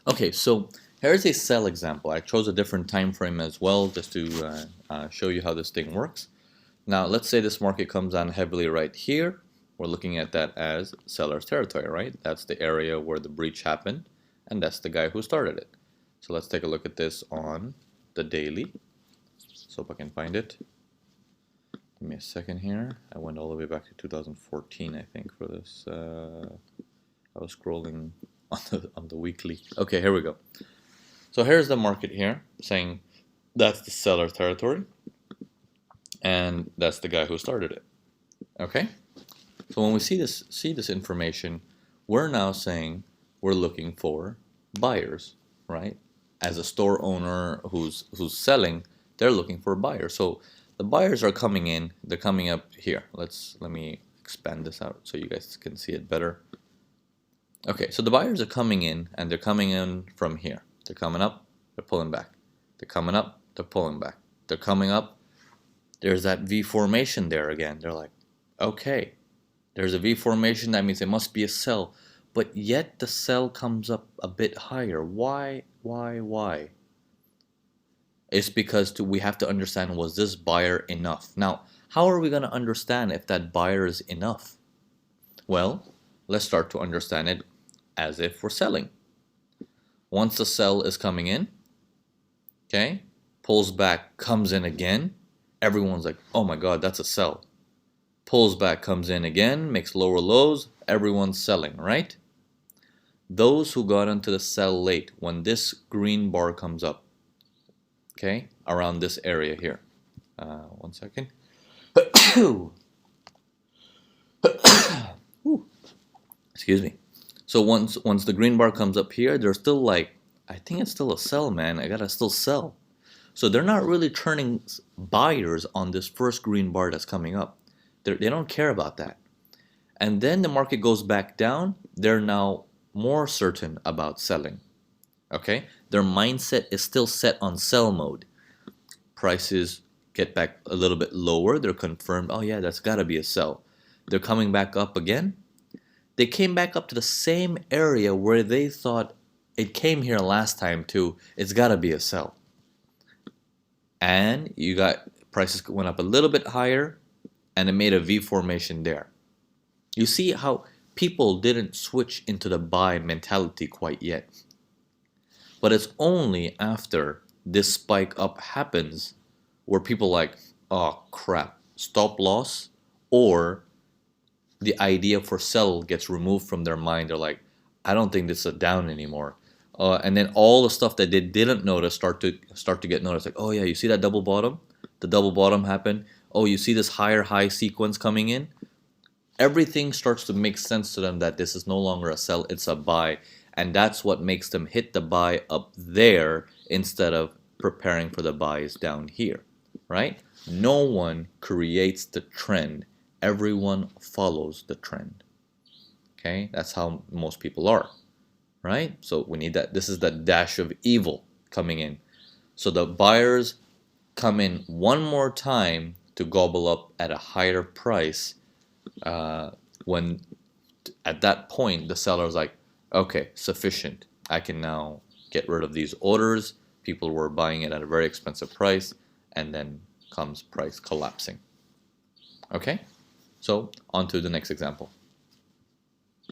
Okay, so here's a sell example. I chose a different time frame as well just to show you how this thing works. Now, let's say this market comes down heavily right here. We're looking at that as seller's territory, right? That's the area where the breach happened, and that's the guy who started it. So let's take a look at this on the daily. So if I can find it. Give me a second here. I went all the way back to 2014, I think, for this. I was scrolling on the weekly. Okay, here we go. So here's the market here saying that's the seller territory, and that's the guy who started it. Okay, so when we see this information, we're now saying we're looking for buyers, right? As a store owner who's selling, they're looking for a buyer. So the buyers are coming in. They're coming up here. Let me expand this out so you guys can see it better. Okay, so the buyers are coming in, and they're coming in from here. They're coming up, they're pulling back. They're coming up, they're pulling back. They're coming up. There's that V formation there again. They're like, okay, there's a V formation. That means it must be a sell. But yet the sell comes up a bit higher. Why? It's because we have to understand, was this buyer enough? Now, how are we going to understand if that buyer is enough? Well, let's start to understand it as if we're selling. Once the sell is coming in, okay, pulls back, comes in again, everyone's like, oh my God, that's a sell. Pulls back, comes in again, makes lower lows, everyone's selling, right? Those who got into the sell late, when this green bar comes up, okay, around this area here. One second. Excuse me. So once the green bar comes up here, they're still like, I think it's still a sell, man. I gotta still sell. So they're not really turning buyers on this first green bar that's coming up. They don't care about that. And then the market goes back down. They're now more certain about selling. Okay? Their mindset is still set on sell mode. Prices get back a little bit lower. They're confirmed, oh yeah, that's gotta be a sell. They're coming back up again. They came back up to the same area where they thought it came here last time too. It's gotta be a sell. And you got prices went up a little bit higher, and it made a V formation there. You see how people didn't switch into the buy mentality quite yet. But it's only after this spike up happens where people like, oh crap, stop loss, or the idea for sell gets removed from their mind. They're like, I don't think this is a down anymore. And then all the stuff that they didn't notice start to get noticed. Like, oh yeah, you see that double bottom? The double bottom happened. Oh, you see this higher high sequence coming in? Everything starts to make sense to them that this is no longer a sell, it's a buy. And that's what makes them hit the buy up there instead of preparing for the buys down here, right? No one creates the trend. Everyone follows the trend. Okay, that's how most people are, right? So we need that. This is the dash of evil coming in. So the buyers come in one more time to gobble up at a higher price. When at that point the seller's like, okay, sufficient. I can now get rid of these orders. People were buying it at a very expensive price, and then comes price collapsing. Okay, so on to the next example.